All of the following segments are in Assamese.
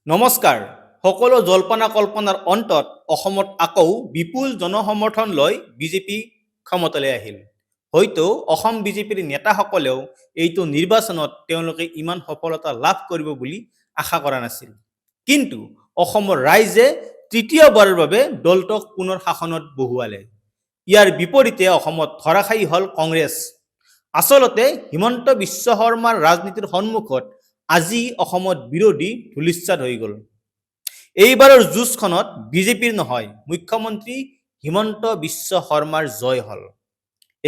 নমস্কাৰ। সকলো জল্পনা কল্পনাৰ অন্তত অসমত আকৌ বিপুল জনসমৰ্থন লৈ বিজেপি ক্ষমতালৈ আহিল। হয়তো অসম বিজেপিৰ নেতাসকলেও এইটো নিৰ্বাচনত তেওঁলোকে ইমান সফলতা লাভ কৰিব বুলি আশা কৰা নাছিল। কিন্তু অসমৰ ৰাইজে তৃতীয়বাৰৰ বাবে দলটোক পুনৰ শাসনত বহুৱালে। ইয়াৰ বিপৰীতে অসমত ধৰাশায়ী হ'ল কংগ্ৰেছ। আচলতে হিমন্ত বিশ্ব শৰ্মাৰ ৰাজনীতিৰ সন্মুখত আজি অসমত বিৰোধী ধূলিসাৎ হৈ গ'ল। এইবাৰৰ যুঁজখনত বিজেপিৰ নহয়, মুখ্যমন্ত্ৰী হিমন্ত বিশ্ব শৰ্মাৰ জয় হ'ল।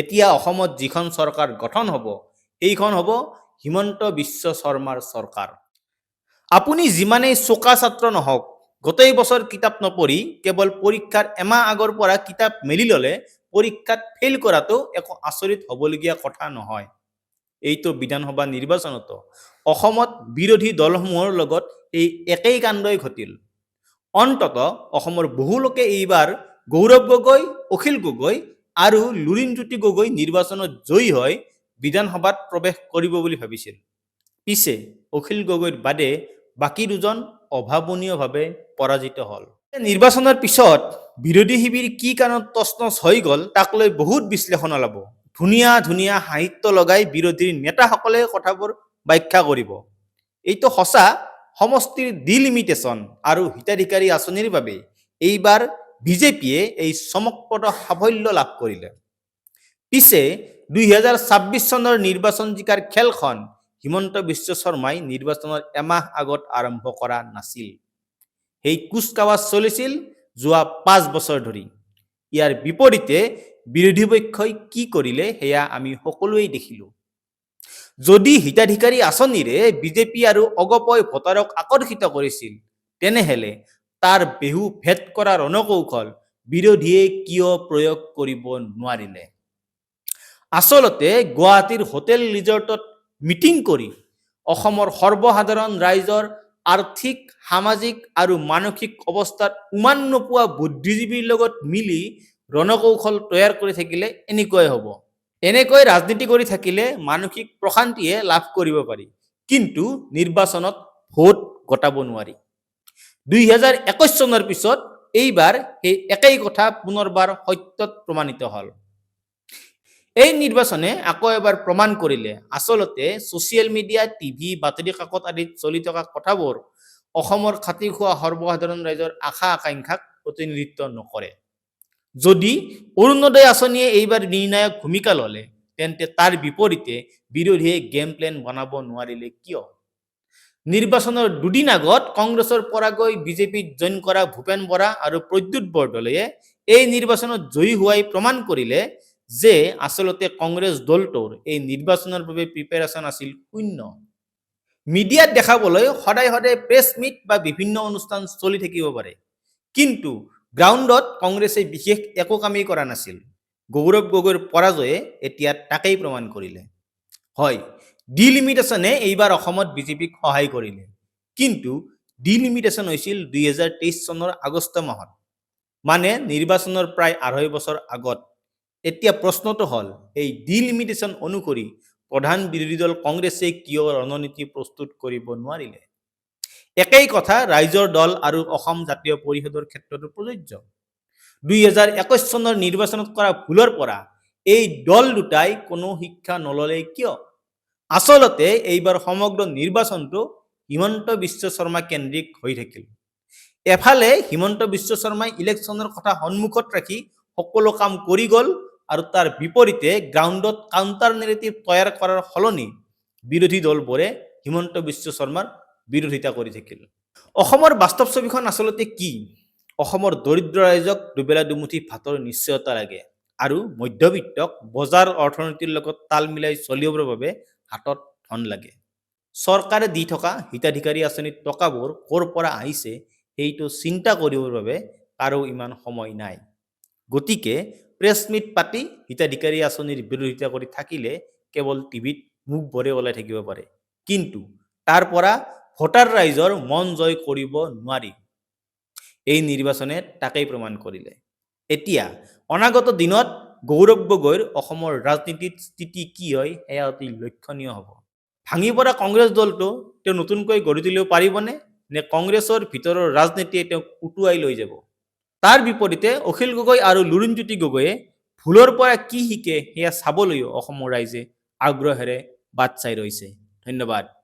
এতিয়া অসমত যিখন চৰকাৰ গঠন হ'ব, এইখন হ'ব হিমন্ত বিশ্ব শৰ্মাৰ চৰকাৰ। আপুনি যিমানেই চোকা ছাত্ৰ নহওক, গোটেই বছৰ কিতাপ নপঢ়ি কেৱল পৰীক্ষাৰ এমাহ আগৰ পৰা কিতাপ মেলি ল'লে পৰীক্ষাত ফেইল কৰাটো একো আচৰিত হ'বলগীয়া কথা নহয়। এইটো বিধানসভা নিৰ্বাচনতো অসমত বিৰোধী দলসমূহৰ লগত এই একেই কাণ্ডই ঘটিল। অন্ততঃ অসমৰ বহু লোকে এইবাৰ গৌৰৱ গগৈ, অখিল গগৈ আৰু লুৰিণজ্যোতি গগৈ নিৰ্বাচনত জয়ী হৈ বিধানসভাত প্ৰৱেশ কৰিব বুলি ভাবিছিল। পিছে অখিল গগৈৰ বাদে বাকী দুজন অভাৱনীয়ভাৱে পৰাজিত হ'ল। নিৰ্বাচনৰ পিছত বিৰোধী শিবিৰ কি কাৰণত তছনছ হৈ গ'ল তাক লৈ বহুত বিশ্লেষণ ওলাব। ধুনীয়া ধুনীয়া সাহিত্য লগাই বিৰোধীৰ নেতাসকলে কথাবোৰ ব্যাখ্যা কৰিব। এইটো সঁচা, সমষ্টিৰ ডিলিমিটেশ্যন আৰু হিতাধিকাৰী আঁচনিৰ বাবে এইবাৰ বিজেপিয়ে এই চমকপ্ৰদ সাফল্য লাভ কৰিলে। পিছে 2026 চনৰ নিৰ্বাচন জিকাৰ খেলখন হিমন্ত বিশ্ব শৰ্মাই নিৰ্বাচনৰ এমাহ আগত আৰম্ভ কৰা নাছিল। সেই কুচকাৱাজ চলিছিল যোৱা 5 বছৰ ধৰি। ইয়াৰ বিপৰীতে বিৰোধী পক্ষই কি কৰিলে সেয়া আমি সকলোৱেই দেখিলোঁ। যদি হিতাধিকাৰী আঁচনিৰে বিজেপি আৰু অগপয় ভোটাৰক আকৰ্ষিত কৰিছিল, তেনেহলে তাৰ বেহু ভেদ কৰা ৰণকৌশল বিৰোধীয়ে কিয় প্ৰয়োগ কৰিব নোৱাৰিলে? আচলতে গুৱাহাটীৰ হোটেল ৰিজৰ্টত মিটিং কৰি অসমৰ সৰ্বসাধাৰণ ৰাইজৰ আৰ্থিক, সামাজিক আৰু মানসিক অৱস্থাত উমান নোপোৱা বুদ্ধিজীৱীৰ লগত মিলি ৰণকৌশল তৈয়াৰ কৰি থাকিলে এনেকুৱাই হ'ব। এনেকৈ ৰাজনীতি কৰি থাকিলে মানসিক প্ৰশান্তিয়ে লাভ কৰিব পাৰি, কিন্তু নিৰ্বাচনত ভোট গটাব নোৱাৰি। 2021 চনৰ পিছত এইবাৰ সেই একেই কথা পুনৰবাৰ সত্যত প্ৰমাণিত হ'ল। এই নিৰ্বাচনে আকৌ এবাৰ প্ৰমাণ কৰিলে আচলতে ছচিয়েল মিডিয়া, টিভি, বাতৰি কাকত আদিত চলি থকা কথাবোৰ অসমৰ খাতি খোৱা সৰ্বসাধাৰণ ৰাইজৰ আশা আকাংক্ষাক প্ৰতিনিধিত্ব নকৰে। যদি অৰুণোদয় আঁচনিয়ে এইবাৰ নিৰ্ণায়ক ভূমিকা ল'লে, তেন্তে তাৰ বিপৰীতে বিৰোধীয়ে গেম প্লেন বনাব নোৱাৰিলে কিয়? নিৰ্বাচনৰ দুদিন আগত কংগ্ৰেছৰ পৰা গৈ বিজেপিত জইন কৰা ভূপেন বৰা আৰু প্ৰদ্যুৎ বৰদলৈয়ে এই নিৰ্বাচনত জয়ী হোৱাই প্ৰমাণ কৰিলে যে আচলতে কংগ্ৰেছ দলটোৰ এই নিৰ্বাচনৰ বাবে প্ৰিপেৰেশ্যন আছিল শূন্য। মিডিয়াত দেখাবলৈ সদায় সদায় প্ৰেছ মিট বা বিভিন্ন অনুষ্ঠান চলি থাকিব পাৰে, কিন্তু গ্ৰাউণ্ডত কংগ্ৰেছে বিশেষ একো কামেই কৰা নাছিল। গৌৰৱ গগৈৰ পৰাজয়ে এতিয়া তাকেই প্ৰমাণ কৰিলে। হয়, ডিলিমিটেশ্যনে এইবাৰ অসমত বিজেপিক সহায় কৰিলে, কিন্তু ডিলিমিটেশ্যন হৈছিল 2023 চনৰ আগষ্ট মাহত, মানে নিৰ্বাচনৰ প্ৰায় 2.5 বছৰ আগত। এতিয়া প্ৰশ্নটো হ'ল, এই ডিলিমিটেশ্যন অনুসৰি প্ৰধান বিৰোধী দল কংগ্ৰেছে কিয় ৰণনীতি প্ৰস্তুত কৰিব নোৱাৰিলে? একেই কথা ৰাইজৰ দল আৰু অসম জাতীয় পৰিষদৰ ক্ষেত্ৰতো প্ৰযোজ্য। 2021 চনৰ নিৰ্বাচনত কৰা ভুলৰ পৰা এই দল দুটাই কোনো শিক্ষা নললে কিয়? আচলতে এইবাৰ সমগ্ৰ নিৰ্বাচনটো হিমন্ত বিশ্ব শৰ্মা কেন্দ্ৰিক হৈ থাকিল। এফালে হিমন্ত বিশ্ব শৰ্মাই ইলেকশ্যনৰ কথা সন্মুখত ৰাখি সকলো কাম কৰি গ'ল, আৰু তাৰ বিপৰীতে গ্ৰাউণ্ডত কাউণ্টাৰ নেৰেটিভ তৈয়াৰ কৰাৰ সলনি বিৰোধী দলবোৰে হিমন্ত বিশ্ব শৰ্মাৰ বিৰোধিতা কৰি থাকিল। অসমৰ বাস্তৱ ছবিখন আচলতে কি? অসমৰ দৰিদ্ৰ ৰাইজক দুবেলা দুমুঠি ভাতৰ নিশ্চয়তা লাগে, আৰু মধ্যবিত্তক বজাৰ অৰ্থনীতিৰ লগত তাল মিলাই চলিবৰ বাবে হাতত ধন লাগে। চৰকাৰে দি থকা হিতাধিকাৰী আঁচনিৰ টকাবোৰ ক'ৰ পৰা আহিছে সেইটো চিন্তা কৰিবৰ বাবে কাৰো ইমান সময় নাই। গতিকে প্ৰেছ মিট পাতি হিতাধিকাৰী আঁচনিৰ বিৰোধিতা কৰি থাকিলে কেৱল টিভিত মুখ ভৰে ওলাই থাকিব পাৰে, কিন্তু তাৰ পৰা ভোটাৰ ৰাইজৰ মন জয় কৰিব নোৱাৰি। এই নিৰ্বাচনে তাকেই প্ৰমাণ কৰিলে। এতিয়া অনাগত দিনত গৌৰৱ গগৈৰ অসমৰ ৰাজনীতিত স্থিতি কি হয় সেয়া অতি লক্ষণীয় হ'ব। ভাঙি পৰা কংগ্ৰেছ দলটো তেওঁ নতুনকৈ গঢ়ি তুলিব পাৰিবনে, নে কংগ্ৰেছৰ ভিতৰৰ ৰাজনীতিয়ে তেওঁক উটুৱাই লৈ যাব। তাৰ বিপৰীতে অখিল গগৈ আৰু লুৰিণজ্যোতি গগৈয়ে ভুলৰ পৰা কি শিকে সেয়া চাবলৈও অসমৰ ৰাইজে আগ্ৰহেৰে বাট চাই ৰৈছে। ধন্যবাদ।